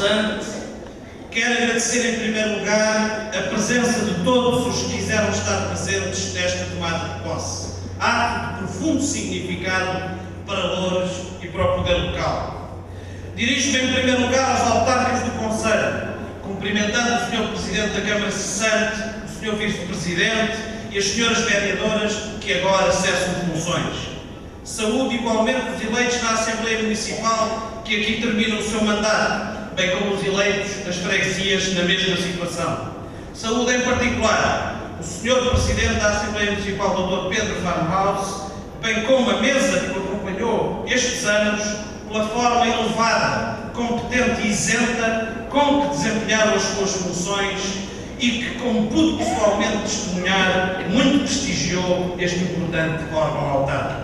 Sante, quero agradecer em primeiro lugar a presença de todos os que quiseram estar presentes nesta tomada de posse, ato de profundo significado para Loures e para o poder local. Dirijo-me em primeiro lugar aos autarcas do Conselho, cumprimentando o Sr. Presidente da Câmara Cessante, o Sr. Vice-Presidente e as Sras. Vereadoras que agora cessam de funções. Saúde igualmente os eleitos na Assembleia Municipal que aqui terminam o seu mandato, bem como os eleitos das freguesias na mesma situação. Saúde em particular o Sr. Presidente da Assembleia Municipal, Dr. Pedro Farnhouse, bem como a mesa que o acompanhou estes anos, pela forma elevada, competente e isenta com que desempenharam as suas funções e que, como pude pessoalmente testemunhar, muito prestigiou este importante órgão autárquico.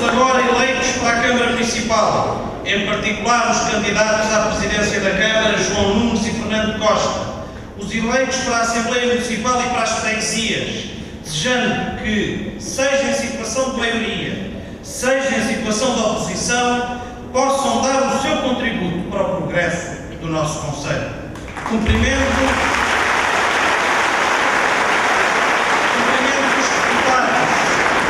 Agora eleitos para a Câmara Municipal, em particular os candidatos à presidência da Câmara, João Nunes e Fernando Costa, os eleitos para a Assembleia Municipal e para as freguesias, desejando que, seja em situação de maioria, seja em situação de oposição, possam dar o seu contributo para o progresso do nosso Conselho. Cumprimento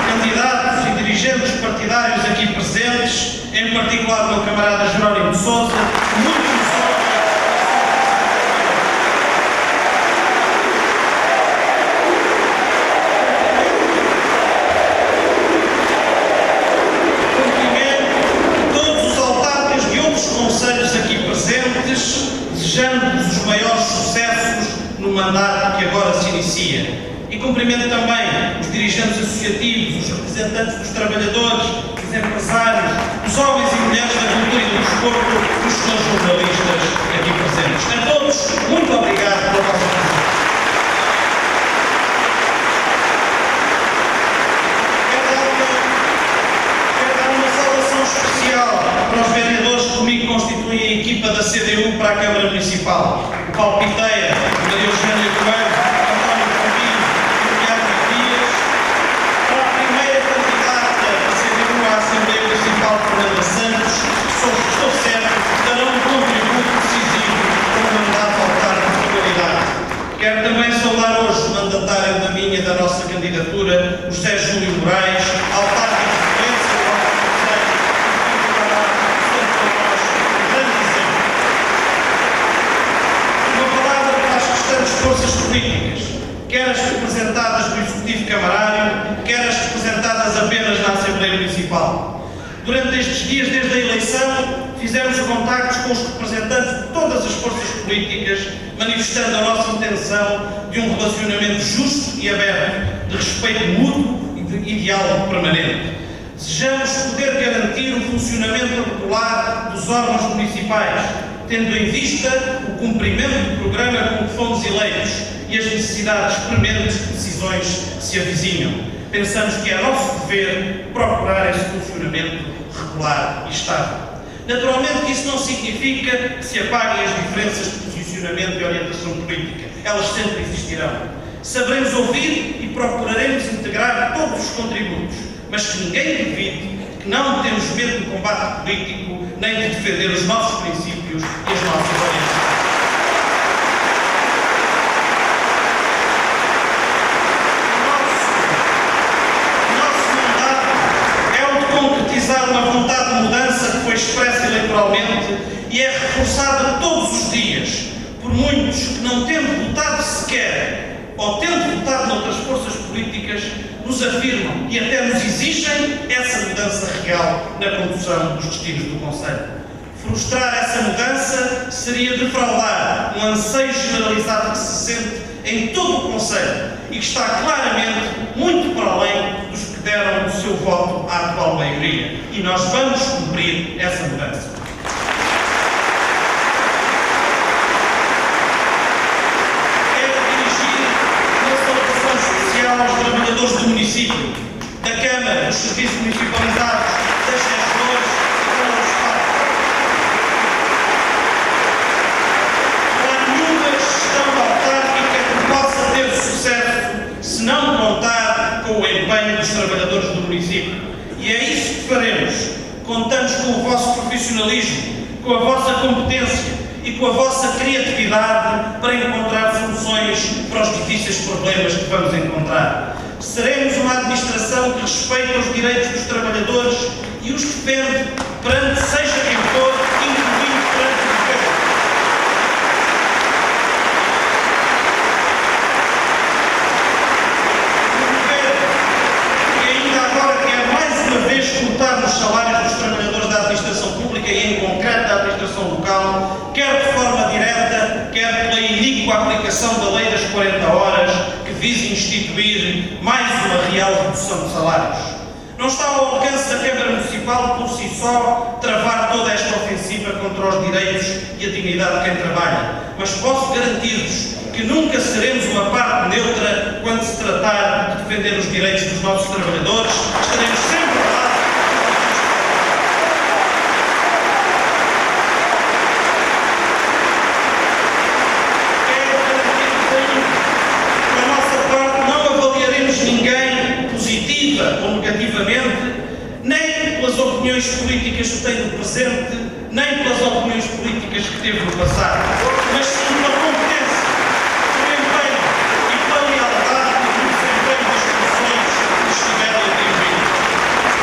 candidatos e dirigentes partidários aqui presentes, em particular o meu camarada Jerónimo de Sousa, muito cumprimento todos os autarcas de outros concelhos aqui presentes, desejando-vos os maiores sucessos no mandato que agora se inicia. E cumprimento também os dirigentes associativos, os representantes dos trabalhadores, os empresários, os homens e mulheres da cultura e do desporto, os senhores jornalistas aqui presentes. A todos, muito obrigado pela vossa presença. Quero dar uma saudação especial para os vereadores que comigo constituem a equipa da CDU para a Câmara Municipal. O Paulo Piteira, a Maria Eugénia Coelho, a Assembleia Municipal de Fernando Santos, estou certo, darão um contributo decisivo para o mandato autárquico de qualidade. Quero também saudar hoje o mandatário da minha e da nossa candidatura, o José Júlio Moraes, autarca de Florença, do Alto Conselho, que fará sempre para nós um grande exemplo. Uma palavra para as restantes forças políticas, quer as representadas no Executivo Camarário, quer as representadas apenas na Assembleia Municipal. Durante estes dias, desde a eleição, fizemos contactos com os representantes de todas as forças políticas, manifestando a nossa intenção de um relacionamento justo e aberto, de respeito mútuo e diálogo permanente. Desejamos poder garantir o funcionamento regular dos órgãos municipais, tendo em vista o cumprimento do programa com que fomos eleitos e as necessidades prementes de decisões que se avizinham. Pensamos que é nosso dever procurar esse funcionamento regular e estável. Naturalmente que isso não significa que se apaguem as diferenças de posicionamento e orientação política. Elas sempre existirão. Saberemos ouvir e procuraremos integrar todos os contributos, mas que ninguém duvide que não temos medo do combate político, nem de defender os nossos princípios e as nossas orientações. Uma vontade de mudança que foi expressa eleitoralmente e é reforçada todos os dias por muitos que, não tendo votado sequer ou tendo votado noutras forças políticas, nos afirmam e até nos exigem essa mudança real na condução dos destinos do Conselho. Frustrar essa mudança seria defraudar um anseio generalizado que se sente em todo o Conselho e que está claramente muito para além dos que deram o seu voto à atual maioria. E nós vamos cumprir essa mudança. Quero dirigir uma saudação especial aos trabalhadores do município, da Câmara, dos serviços municipalizados, das gestores e da Estado. Não há nenhuma gestão autárquica que possa ter com o vosso profissionalismo, com a vossa competência e com a vossa criatividade para encontrar soluções para os difíceis problemas que vamos encontrar. Seremos uma administração que respeita os direitos dos trabalhadores e os defende perante seja quem for, incluindo perante o governo. O governo, que ainda agora quer mais uma vez cortar nos salários dos trabalhadores da administração pública e, em concreto, da administração local, quer de forma direta, quer pela iníqua aplicação da lei das 40 horas, que visa instituir mais uma real redução de salários. Não está ao alcance da Câmara Municipal, por si só, travar toda esta ofensiva contra os direitos e a dignidade de quem trabalha, mas posso garantir-vos que nunca seremos uma parte neutra quando se tratar de defender os direitos dos nossos trabalhadores. Estaremos sempre ao lado. Ou negativamente, nem pelas opiniões políticas que tem no presente, nem pelas opiniões políticas que teve no passado, mas sim pela competência, pelo empenho e pela lealdade no desempenho das funções que estiverem a atingir.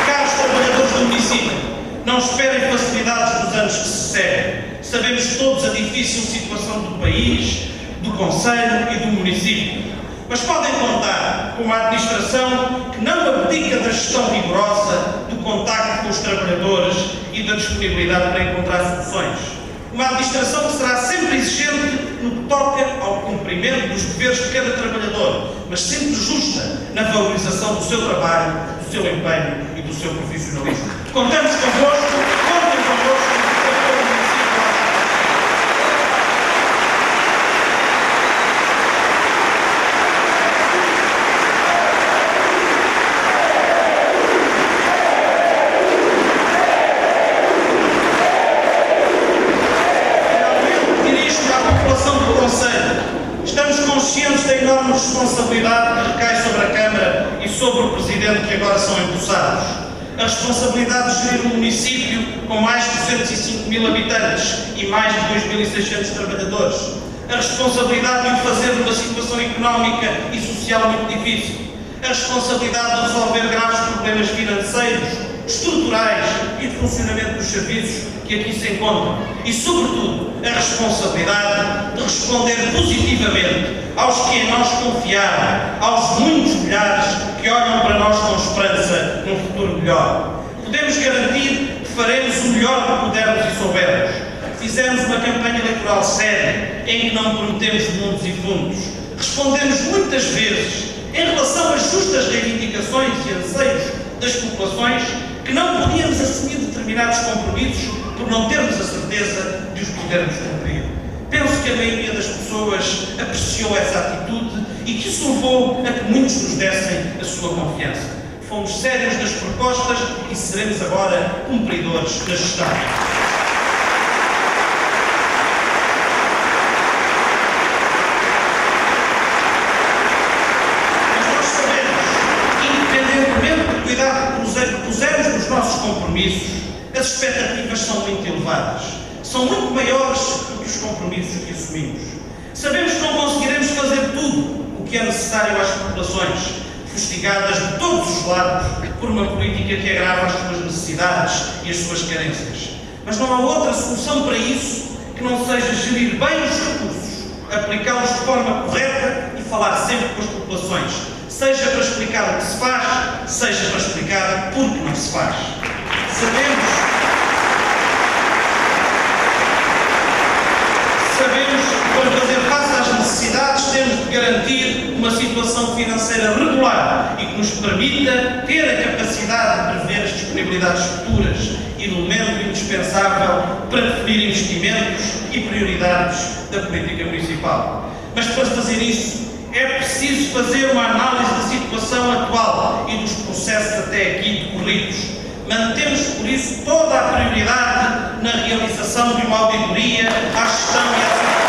Caros trabalhadores do município, não esperem facilidades nos anos que se seguem. Sabemos todos a difícil situação do país, do concelho e do município. Mas podem contar com uma administração que não abdica da gestão rigorosa, do contacto com os trabalhadores e da disponibilidade para encontrar soluções. Uma administração que será sempre exigente no que toca ao cumprimento dos deveres de cada trabalhador, mas sempre justa na valorização do seu trabalho, do seu empenho e do seu profissionalismo. Contamos convosco, contem convosco. Estamos conscientes da enorme responsabilidade que recai sobre a Câmara e sobre o Presidente, que agora são empossados. A responsabilidade de gerir um município com mais de 205 mil habitantes e mais de 2.600 trabalhadores. A responsabilidade de o fazer numa situação económica e social muito difícil. A responsabilidade de resolver graves problemas financeiros, estruturais e de funcionamento dos serviços que aqui se encontram. E, sobretudo, a responsabilidade de responder positivamente aos que em nós confiaram, aos muitos milhares que olham para nós com esperança num futuro melhor. Podemos garantir que faremos o melhor que pudermos e soubermos. Fizemos uma campanha eleitoral séria, em que não prometemos mundos e fundos. Respondemos muitas vezes, em relação às justas reivindicações e anseios das populações, que não podíamos assumir determinados compromissos por não termos a certeza de os podermos cumprir. Penso que a maioria das pessoas apreciou essa atitude e que isso levou a que muitos nos dessem a sua confiança. Fomos sérios nas propostas e seremos agora cumpridores da gestão. Pusemos nos nossos compromissos, as expectativas são muito elevadas, são muito maiores do que os compromissos que assumimos. Sabemos que não conseguiremos fazer tudo o que é necessário às populações, fustigadas de todos os lados por uma política que agrava as suas necessidades e as suas carências. Mas não há outra solução para isso que não seja gerir bem os recursos, aplicá-los de forma correta e falar sempre com as populações, seja para explicar o que se faz, seja para explicar por que não se faz. Sabemos que para fazer face às necessidades temos de garantir uma situação financeira regular e que nos permita ter a capacidade de prever as disponibilidades futuras, elemento indispensável para definir investimentos e prioridades da política municipal. Mas para fazer isso, é preciso fazer uma análise da situação atual e dos processos até aqui decorridos. Mantemos, por isso, toda a prioridade na realização de uma auditoria à gestão e à situação.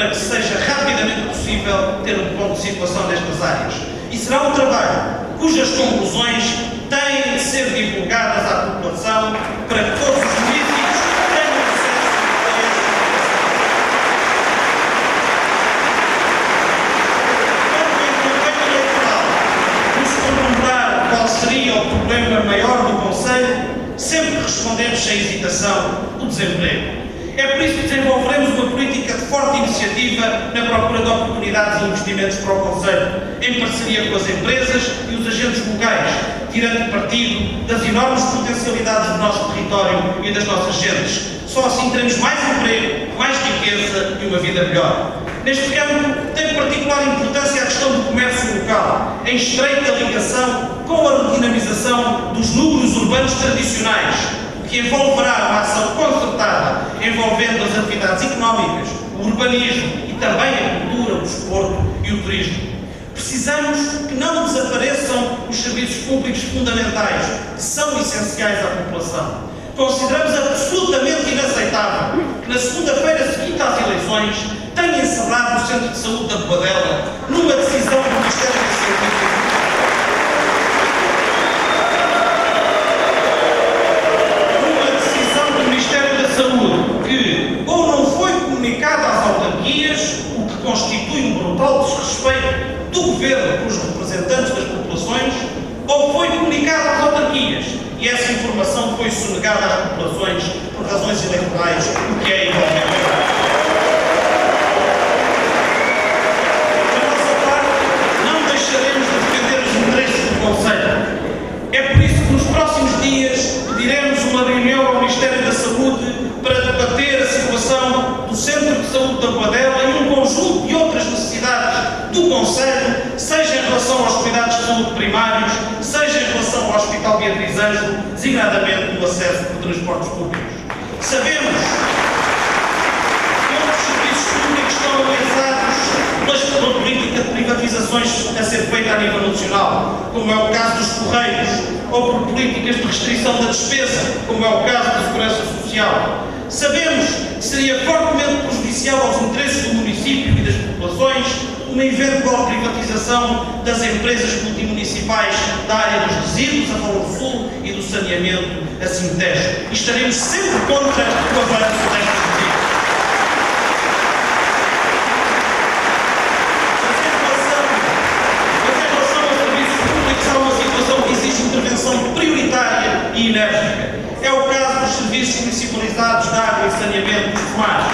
para que seja rapidamente possível ter um ponto de situação destas áreas. E será um trabalho cujas conclusões têm de ser divulgadas à população para que todos os políticos tenham acesso a esta informação. Quando em campanha eleitoral nos perguntar qual seria o problema maior do Conselho, sempre respondemos sem hesitação: o desemprego. É por isso que desenvolveremos uma política de forte iniciativa na procura de oportunidades e investimentos para o Conselho, em parceria com as empresas e os agentes locais, tirando partido das enormes potencialidades do nosso território e das nossas gentes. Só assim teremos mais emprego, mais riqueza e uma vida melhor. Neste campo, tem particular importância a questão do comércio local, em estreita ligação com a redinamização dos núcleos urbanos tradicionais, que envolverá uma ação concertada envolvendo as atividades económicas, o urbanismo e também a cultura, o desporto e o turismo. Precisamos que não desapareçam os serviços públicos fundamentais, que são essenciais à população. Consideramos absolutamente inaceitável que na segunda-feira seguinte às eleições tenha encerrado o Centro de Saúde da Boadela numa decisão do Ministério da Saúde. Que ou não foi comunicado às autarquias, o que constitui um brutal desrespeito do Governo com os representantes das populações, ou foi comunicado às autarquias e essa informação foi sonegada às populações por razões eleitorais, o que é igualmente verdade. Da nossa parte, não deixaremos de defender os interesses do Conselho. É por isso que nos próximos dias pediremos uma reunião ao Ministério da Saúde para debater a situação do Centro de Saúde da Boadela e um conjunto de outras necessidades do Conselho, seja em relação aos cuidados de saúde primários, seja em relação ao Hospital Beatriz Ângelo, designadamente no acesso por transportes públicos. Sabemos que outros serviços públicos estão ameaçados pela política de privatizações a ser feita a nível nacional, como é o caso dos Correios, ou por políticas de restrição da despesa, como é o caso da Segurança Social. Sabemos que seria fortemente prejudicial aos interesses do município e das populações uma eventual privatização das empresas multimunicipais da área dos resíduos, a Valor Sul, e do saneamento, a Sintejo. E estaremos sempre contra o avanço destas medidas. Mas em relação aos serviços públicos, há uma situação que exige intervenção prioritária e enérgica. É o caso dos serviços municipalizados de água e saneamento dos mares.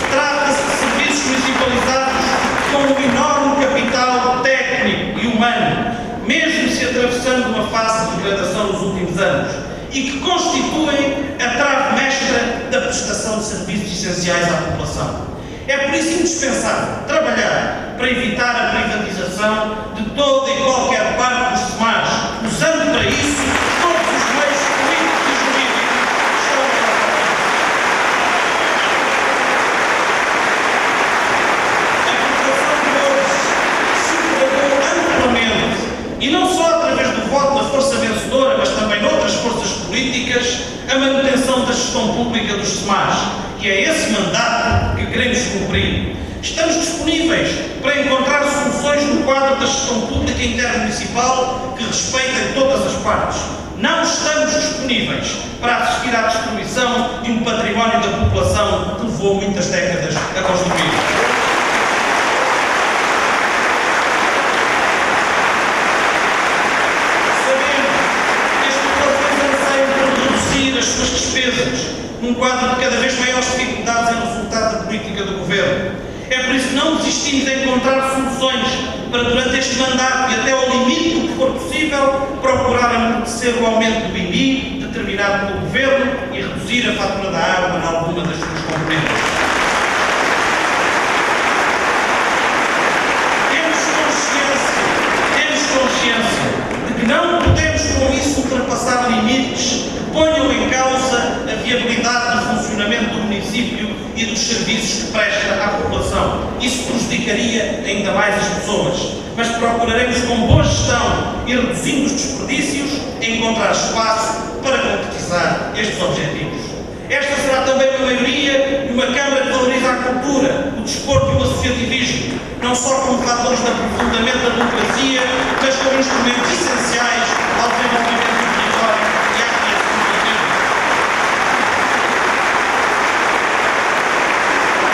Trata-se de serviços municipalizados com um enorme capital técnico e humano, mesmo se atravessando uma fase de degradação nos últimos anos, e que constituem a trave mestra da prestação de serviços essenciais à população. É por isso indispensável trabalhar para evitar a privatização de toda e qualquer parte dos SEMARs, usando para isso todos os meios políticos e jurídicos que estão a e não só através do voto na força vencedora, mas também noutras forças políticas, a manutenção da gestão pública dos SEMARs, que é esse mandato que queremos cumprir. Estamos disponíveis para encontrar soluções no quadro da gestão pública intermunicipal que respeitem todas as partes. Não estamos disponíveis para assistir à destruição de um património da população que levou muitas décadas a construir. As suas despesas, num quadro de cada vez maiores dificuldades em resultado da política do Governo. É por isso que não desistimos de encontrar soluções para, durante este mandato e até ao limite do que for possível, procurar amortecer o aumento do IMI determinado pelo Governo e reduzir a fatura da água em alguma das suas componentes. Temos consciência de que não podemos com isso ultrapassar limites ponham em causa a viabilidade do funcionamento do município e dos serviços que presta à população. Isso prejudicaria ainda mais as pessoas. Mas procuraremos, com boa gestão e reduzindo os desperdícios, encontrar espaço para concretizar estes objetivos. Esta será também uma maioria de uma Câmara que valoriza a cultura, o desporto e o associativismo, não só como fatores de aprofundamento da democracia, mas como instrumentos essenciais ao desenvolvimento do território e à criação de renda.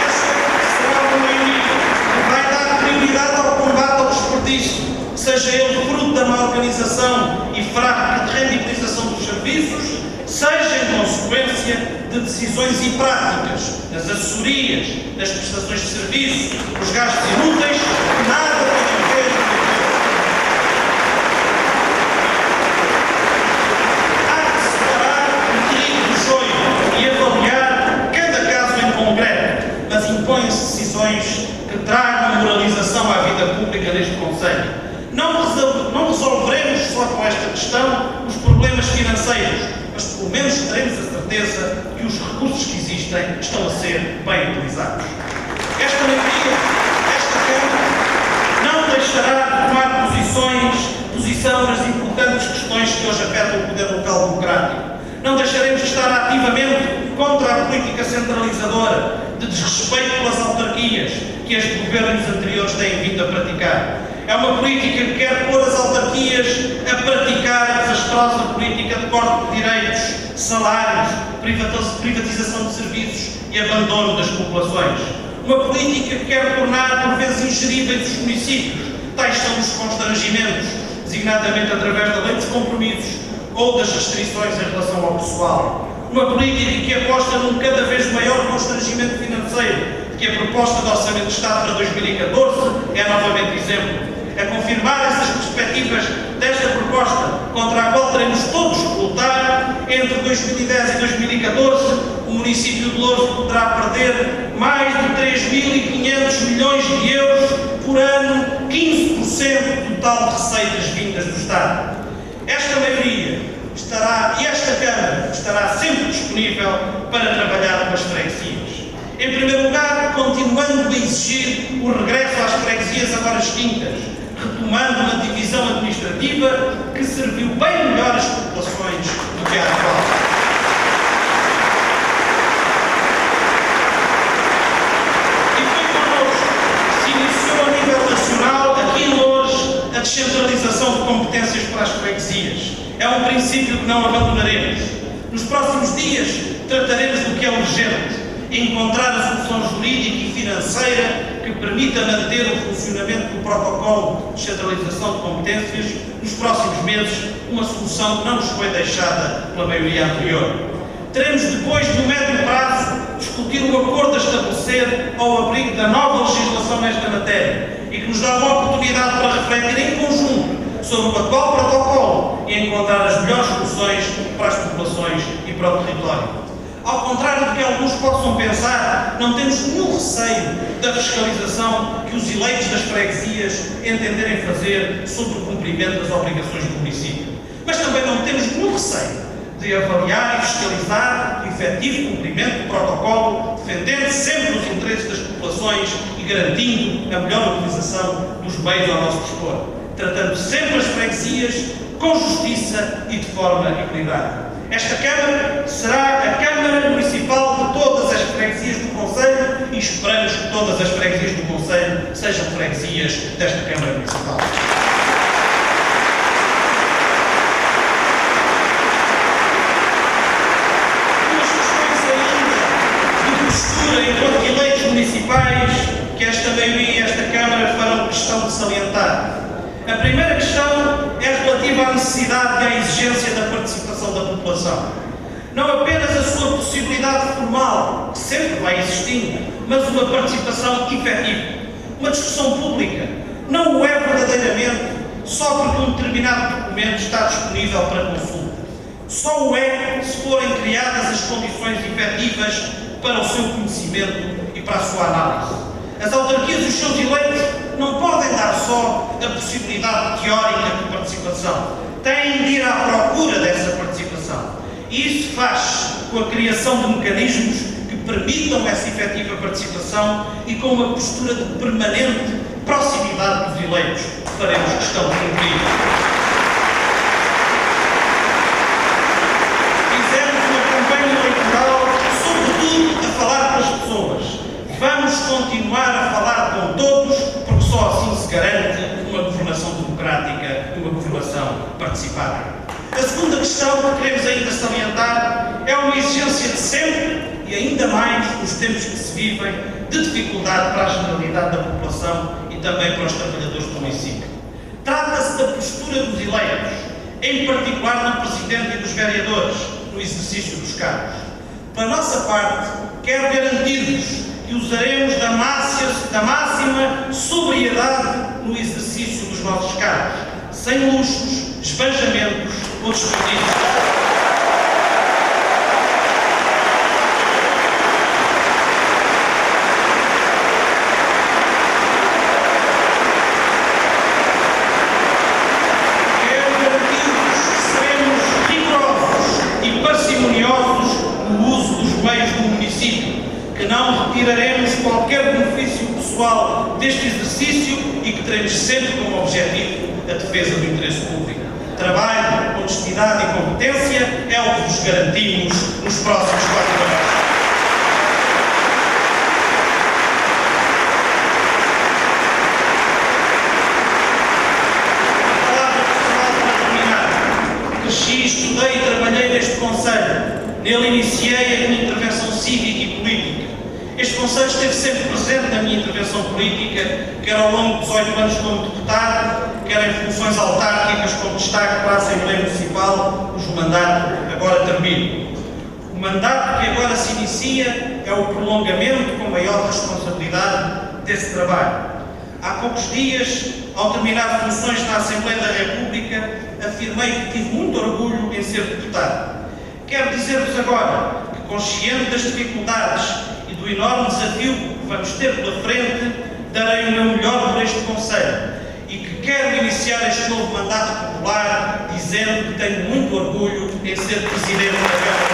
Essa será uma maioria que vai dar prioridade ao combate ao desperdício, seja ele fruto da má organização e fraca de rendibilização dos serviços, seja em consequência de decisões e práticas nas assessorias, nas prestações de serviço, os gastos inúteis, que nada têm a ver com há que separar o trigo do joio e avaliar cada caso em concreto, mas impõem-se decisões que tragam moralização à vida pública deste Conselho. Não resolveremos só com esta questão os problemas financeiros, mas pelo menos teremos a certeza que os recursos que existem estão a ser bem utilizados. Esta maioria, esta Câmara, não deixará de tomar posição nas importantes questões que hoje afetam o poder local democrático. Não deixaremos de estar ativamente contra a política centralizadora de desrespeito pelas autarquias que estes governos anteriores têm vindo a praticar. É uma política que quer pôr as autarquias a praticar a desastrosa política de corte de direitos, salários, privatização de serviços e abandono das populações. Uma política que quer tornar por vezes ingeríveis os municípios, tais são os constrangimentos, designadamente através da lei dos compromissos ou das restrições em relação ao pessoal. Uma política que aposta num cada vez maior constrangimento financeiro, que a proposta de Orçamento de Estado para 2014 é novamente exemplo. A confirmar essas perspectivas desta proposta, contra a qual teremos todos que lutar, entre 2010 e 2014, o município de Louros poderá perder mais de 3.500 milhões de euros por ano, 15% do total de receitas vindas do Estado. Esta maioria e esta Câmara estará sempre disponível para trabalhar com as freguesias. Em primeiro lugar, continuando a exigir o regresso às freguesias agora extintas, retomando uma divisão administrativa que serviu bem melhor as populações do que a atual. E foi connosco que se iniciou a nível nacional, aqui em Louros, a descentralização de competências para as freguesias. É um princípio que não abandonaremos. Nos próximos dias trataremos do que é urgente: encontrar a solução jurídica e financeira que permita manter o funcionamento do protocolo de descentralização de competências nos próximos meses, uma solução que não nos foi deixada pela maioria anterior. Teremos depois, no médio prazo, discutir um acordo a estabelecer ao abrigo da nova legislação nesta matéria e que nos dá uma oportunidade para refletir em conjunto sobre o atual protocolo e encontrar as melhores soluções para as populações e para o território. Ao contrário do que alguns possam pensar, não temos nenhum receio da fiscalização que os eleitos das freguesias entenderem fazer sobre o cumprimento das obrigações do município. Mas também não temos nenhum receio de avaliar e fiscalizar o efetivo cumprimento do protocolo, defendendo sempre os interesses das populações e garantindo a melhor utilização dos meios ao nosso dispor, tratando sempre as freguesias com justiça e de forma equilibrada. Esta Câmara será a Câmara Municipal de todas as freguesias do Conselho e esperamos que todas as freguesias do Conselho sejam freguesias desta Câmara Municipal. Duas questões ainda de postura enquanto eleitos municipais que esta maioria e esta Câmara farão questão de salientar. A primeira questão é relativa à necessidade e à exigência da participação da população. Não apenas a sua possibilidade formal, que sempre vai existindo, mas uma participação efetiva. Uma discussão pública não o é verdadeiramente só porque um determinado documento está disponível para consulta. Só o é se forem criadas as condições efetivas para o seu conhecimento e para a sua análise. As autarquias e os seus eleitos não podem dar só a possibilidade teórica de participação. Têm de ir à procura dessa participação. E isso faz com a criação de mecanismos que permitam essa efetiva participação e com uma postura de permanente proximidade dos eleitos que faremos questão de cumprir. Fizemos uma campanha eleitoral vamos continuar a falar com todos, porque só assim se garante uma governação democrática e uma governação participada. A segunda questão que queremos ainda salientar é uma exigência de sempre, e ainda mais nos tempos que se vivem, de dificuldade para a generalidade da população e também para os trabalhadores do município. Trata-se da postura dos eleitos, em particular do Presidente e dos vereadores, no exercício dos cargos. Pela nossa parte, quero garantir-vos que usaremos da máxima sobriedade no exercício dos nossos cargos, sem luxos, esbanjamentos ou desperdícios. Que não retiraremos qualquer benefício pessoal deste exercício e que teremos sempre como objetivo a defesa do interesse público. Trabalho, honestidade e competência é o que vos garantimos nos próximos 4 anos. Cresci, estudei e trabalhei neste Conselho. Nele iniciei a minha intervenção cívica e política. Este Conselho esteve sempre presente na minha intervenção política, quer ao longo de 18 anos como deputado, quer em funções autárquicas com destaque para a Assembleia Municipal, cujo mandato agora termina. O mandato que agora se inicia é o prolongamento com maior responsabilidade desse trabalho. Há poucos dias, ao terminar funções na Assembleia da República, afirmei que tive muito orgulho em ser deputado. Quero dizer-vos agora que, consciente das dificuldades e do enorme desafio que vamos ter pela frente, darei o meu melhor por este Conselho e que quero iniciar este novo mandato popular dizendo que tenho muito orgulho em ser Presidente da Câmara.